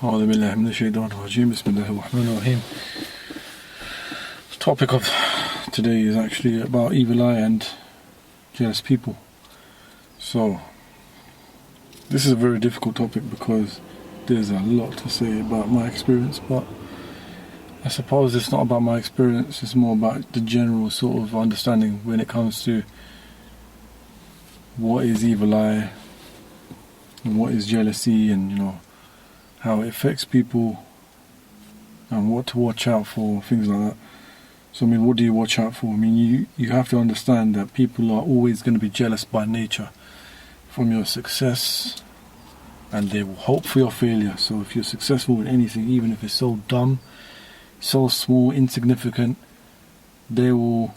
أعوذ بالله من الشيطان الرجيم بسم الله الرحمن الرحيم. The topic of today is actually about evil eye and jealous people. So this is a very difficult topic because there's a lot to say about my experience, but I suppose it's not about my experience, it's more about the general sort of understanding when it comes to what is evil eye and what is jealousy, and how it affects people and what to watch out for, things like that. So what do you watch out for? You have to understand that people are always going to be jealous by nature from your success, and they will hope for your failure. So if you're successful with anything, even if it's so dumb, so small, insignificant, they will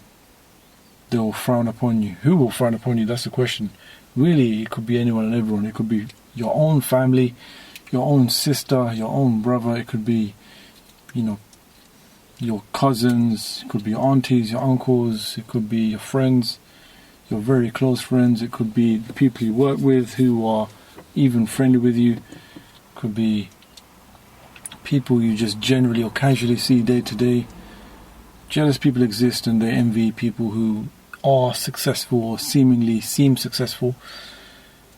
frown upon you. Who will frown upon you? That's the question. Really, it could be anyone and everyone. It could be your own family, your own sister, your own brother. It could be, your cousins. It could be your aunties, your uncles. It could be your friends, your very close friends. It could be the people you work with who are even friendly with you. It could be people you just generally or casually see day to day. Jealous people exist, and they envy people who are successful or seemingly seem successful.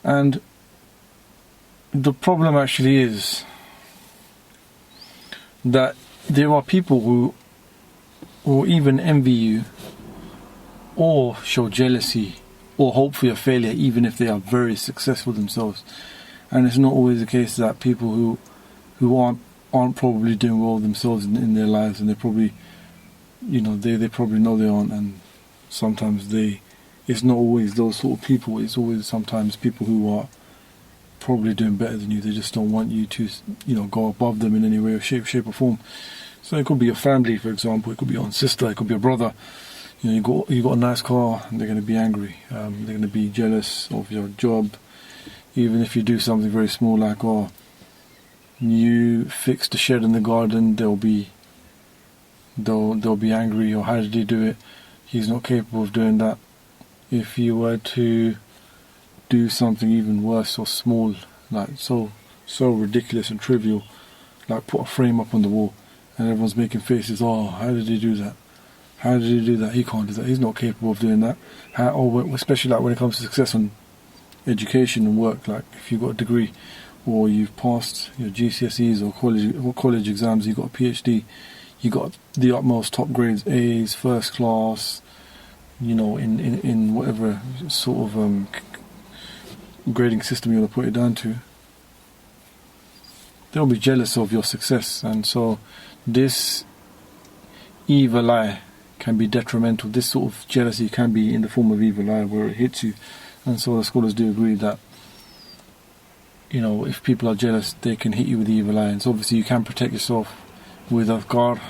And the problem actually is that there are people who will even envy you or show jealousy or hope for your failure even if they are very successful themselves. And it's not always the case that people who aren't probably doing well themselves in their lives, and they probably they probably know they aren't, and sometimes it's not always those sort of people. It's always sometimes people who are probably doing better than you. They just don't want you to go above them in any way or shape or form. So it could be your family, for example. It could be your own sister. It could be your brother. You got a nice car, and they're going to be angry. They're going to be jealous of your job, even if you do something very small, like you fix the shed in the garden. They'll be angry. Or how did he do it? He's not capable of doing that. If you were to do something even worse or small, like so ridiculous and trivial, like put a frame up on the wall, and everyone's making faces, oh, how did he do that? How did he do that? He can't do that. He's not capable of doing that. Especially like when it comes to success in education and work, like if you've got a degree or you've passed your GCSEs or college exams, you've got a PhD, you got the utmost top grades, A's, first class, in whatever sort of grading system you want to put it down to, they'll be jealous of your success. And so this evil eye can be detrimental. This sort of jealousy can be in the form of evil eye, where it hits you. And so the scholars do agree that if people are jealous, they can hit you with the evil eye. And so obviously you can protect yourself with adhkar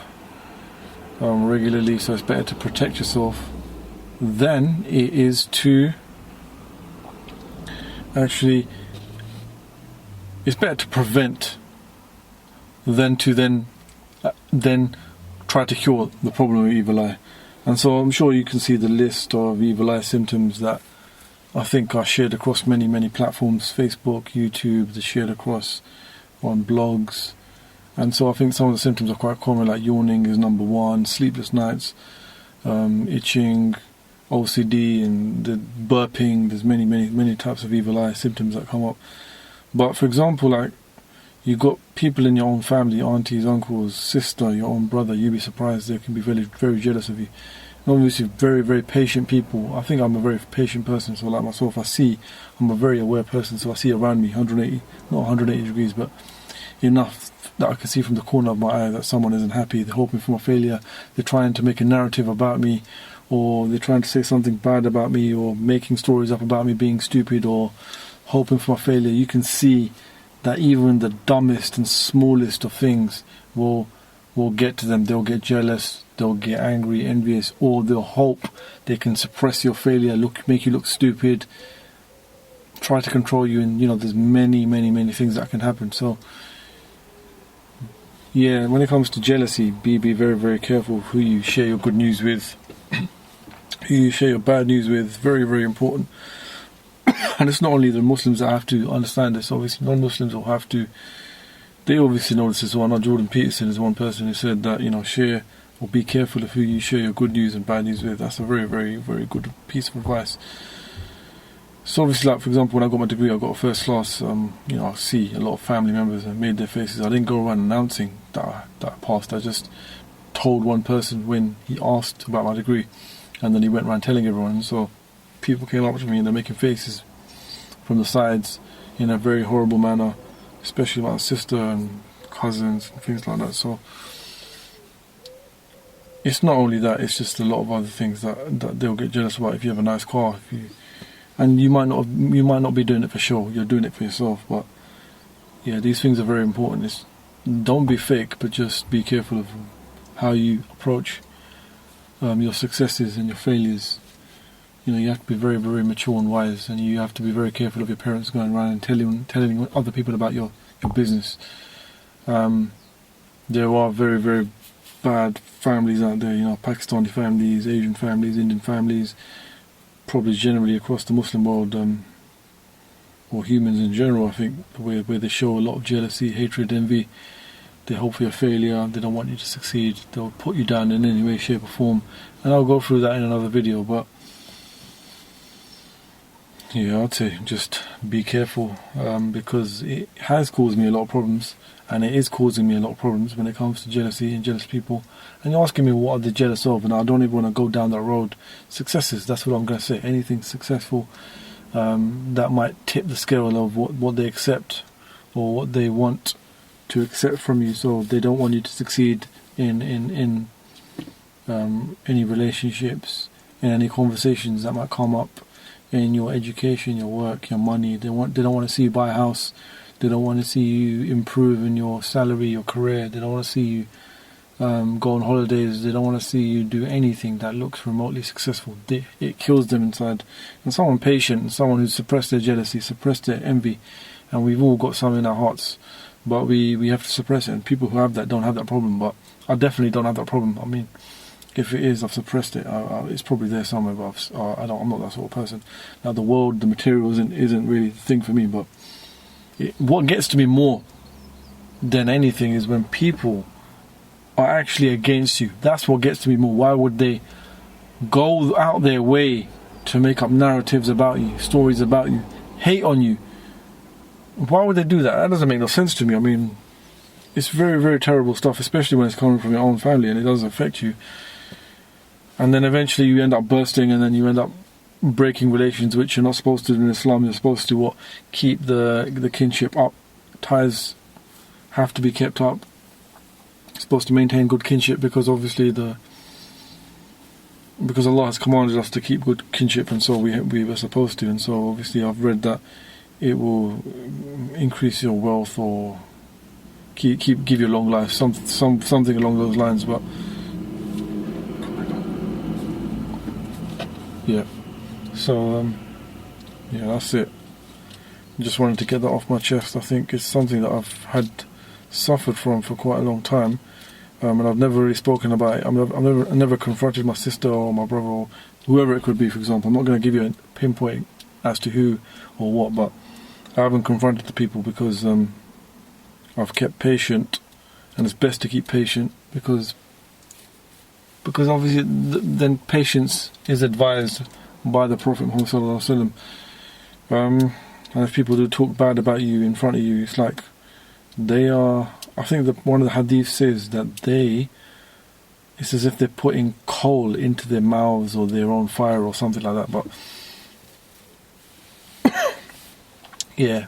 regularly, so it's better to protect yourself than it is to actually, it's better to prevent than to then try to cure the problem of evil eye. And so I'm sure you can see the list of evil eye symptoms that I think are shared across many platforms, Facebook, YouTube, they're shared across on blogs. And so I think some of the symptoms are quite common, like yawning is number one, sleepless nights, itching, OCD, and the burping. There's many types of evil eye symptoms that come up. But for example, like you've got people in your own family, aunties, uncles, sister, your own brother, you'd be surprised they can be very, very jealous of you. And obviously very, very patient people. I think I'm a very patient person, so like myself, I'm a very aware person, so I see around me not 180 degrees, but enough that I can see from the corner of my eye that someone isn't happy. They're hoping for my failure. They're trying to make a narrative about me, or they're trying to say something bad about me, or making stories up about me being stupid, or hoping for my failure. You can see that even the dumbest and smallest of things will get to them. They'll get jealous, they'll get angry, envious, or they'll hope they can suppress your failure, make you look stupid, try to control you, and there's many things that can happen. So yeah, when it comes to jealousy, be very, very careful who you share your good news with, who you share your bad news with. Very, very important. And it's not only the Muslims that have to understand this. Obviously non-Muslims will have to they obviously know this as well. I know Jordan Peterson is one person who said that, share or be careful of who you share your good news and bad news with. That's a very, very, very good piece of advice. So obviously, like for example, when I got my degree, I got a first class. I see a lot of family members have made their faces. I didn't go around announcing that I passed. I just told one person when he asked about my degree, and then he went around telling everyone. So people came up to me and they're making faces from the sides in a very horrible manner, especially my sister and cousins and things like that. So it's not only that; it's just a lot of other things that they'll get jealous about. If you have a nice car, and you might not be doing it for show, you're doing it for yourself. But yeah, these things are very important. Don't be fake, but just be careful of how you approach your successes and your failures. You have to be very, very mature and wise, and you have to be very careful of your parents going around and telling other people about your business. There are very, very bad families out there, Pakistani families, Asian families, Indian families, probably generally across the Muslim world, or humans in general, I think, where they show a lot of jealousy, hatred, envy. They hope for your failure, they don't want you to succeed, they'll put you down in any way, shape or form. And I'll go through that in another video, but yeah, I'd say just be careful, because it has caused me a lot of problems, and it is causing me a lot of problems when it comes to jealousy and jealous people. And you're asking me what are they jealous of, and I don't even want to go down that road. Successes, that's what I'm going to say. Anything successful that might tip the scale of what they accept or what they want to accept from you. So they don't want you to succeed in any relationships, in any conversations that might come up, in your education, your work, your money. They don't want to see you buy a house. They don't want to see you improve in your salary, your career. They don't want to see you go on holidays. They don't want to see you do anything that looks remotely successful. It kills them inside. And someone patient, and someone who's suppressed their jealousy, suppressed their envy, and we've all got some in our hearts, but we have to suppress it. And people who have that don't have that problem, but I definitely don't have that problem. I mean, if it is, I've suppressed it. It's probably there somewhere, but I'm not that sort of person. Now, the world, the material isn't really the thing for me, but what gets to me more than anything is when people are actually against you. That's what gets to me more. Why would they go out their way to make up narratives about you, stories about you, hate on you? Why would they do that? That doesn't make no sense to me. I mean, it's very, very terrible stuff, especially when it's coming from your own family and it doesn't affect you. And then eventually you end up bursting, and then you end up breaking relations which you're not supposed to do in Islam. You're supposed to keep the kinship up. Ties have to be kept up. You're supposed to maintain good kinship because obviously because Allah has commanded us to keep good kinship, and so we were supposed to. And so obviously I've read that it will increase your wealth or give you a long life, something along those lines. But yeah, so yeah, that's it. Just wanted to get that off my chest. I think it's something that I've had suffered from for quite a long time, and I've never really spoken about it. I've never confronted my sister or my brother or whoever it could be. For example, I'm not going to give you a pinpoint as to who or what, but I haven't confronted the people because I've kept patient, and it's best to keep patient because obviously then patience is advised by the Prophet Muhammad sallallahu alaihi wasallam. And if people do talk bad about you in front of you, it's like they are. I think that one of the hadiths says that it's as if they're putting coal into their mouths or their own fire or something like that. But yeah,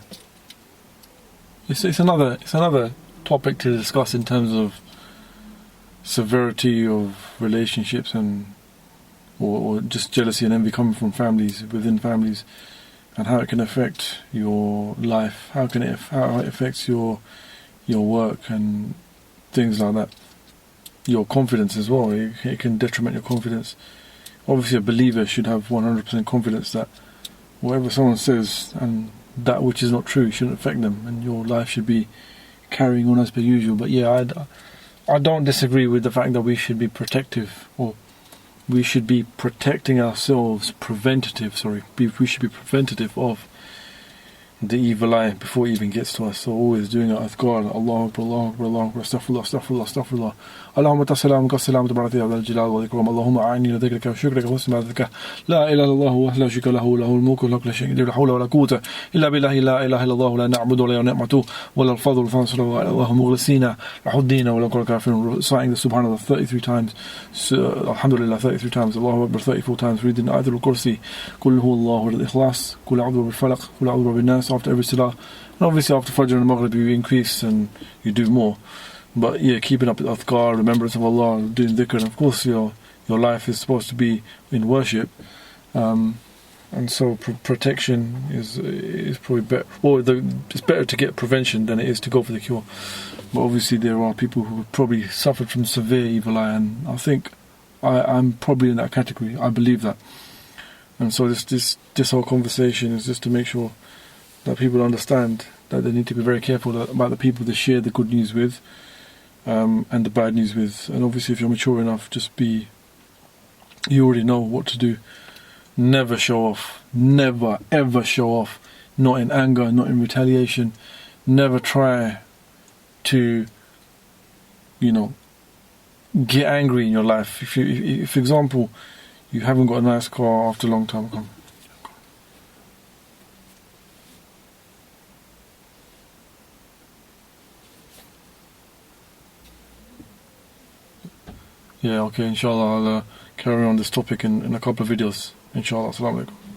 it's another topic to discuss in terms of severity of relationships or just jealousy and envy coming from families, within families, and how it can affect your life, how it affects your work and things like that. Your confidence as well, it can detriment your confidence. Obviously a believer should have 100% confidence that whatever someone says and that which is not true shouldn't affect them, and your life should be carrying on as per usual. But yeah, I don't disagree with the fact that we should be protective, or we should be protecting ourselves, we should be preventative of the evil eye before it even gets to us. So always doing it adhkar, Allahu Akbar, Allahu Akbar, Allahu Akbar, astaghfirullah, astaghfirullah, astaghfirullah. Allahumma tassalam, kassalam, tabarakati ala al-jalal wa dhikram. Allahumma a'ani la dhikrika wa shukrika wa husna ibadatika. La ilaha illallah wa la sharika lahu, lahul mulku wa lahu kullu shay'in qadir. La hawla wa la quwwata illa billahi. La ilaha illallah la na'budu wa la ni'matu wa la al-fadlu wa al-fansulu wa Allahu mughlisina lahuddina wa la kullu kafirun. Reciting the subhanallah 33 times, alhamdulillah 33 times, Allahu Akbar 34 times, reading Ayatul Kursi, Qul huwa Allahu al-Ikhlas, Qul a'udhu bil-falaq, Qul a'udhu bin-nas after every salah. And obviously after Fajr and Maghrib you increase and you do more. But yeah, keeping up with adhkar, remembrance of Allah, doing dhikr, and of course your life is supposed to be in worship. And so protection is probably better. Or it's better to get prevention than it is to go for the cure. But obviously there are people who have probably suffered from severe evil eye, and I think I'm probably in that category. I believe that. And so this whole conversation is just to make sure that people understand that they need to be very careful about the people they share the good news with, and the bad news with. And obviously if you're mature enough, you already know what to do. Never show off. Never ever show off. Not in anger, not in retaliation. Never try to, get angry in your life. If for example, you haven't got a nice car after a long time. Yeah, okay, inshallah, I'll carry on this topic in a couple of videos. Inshallah, assalamu alaikum.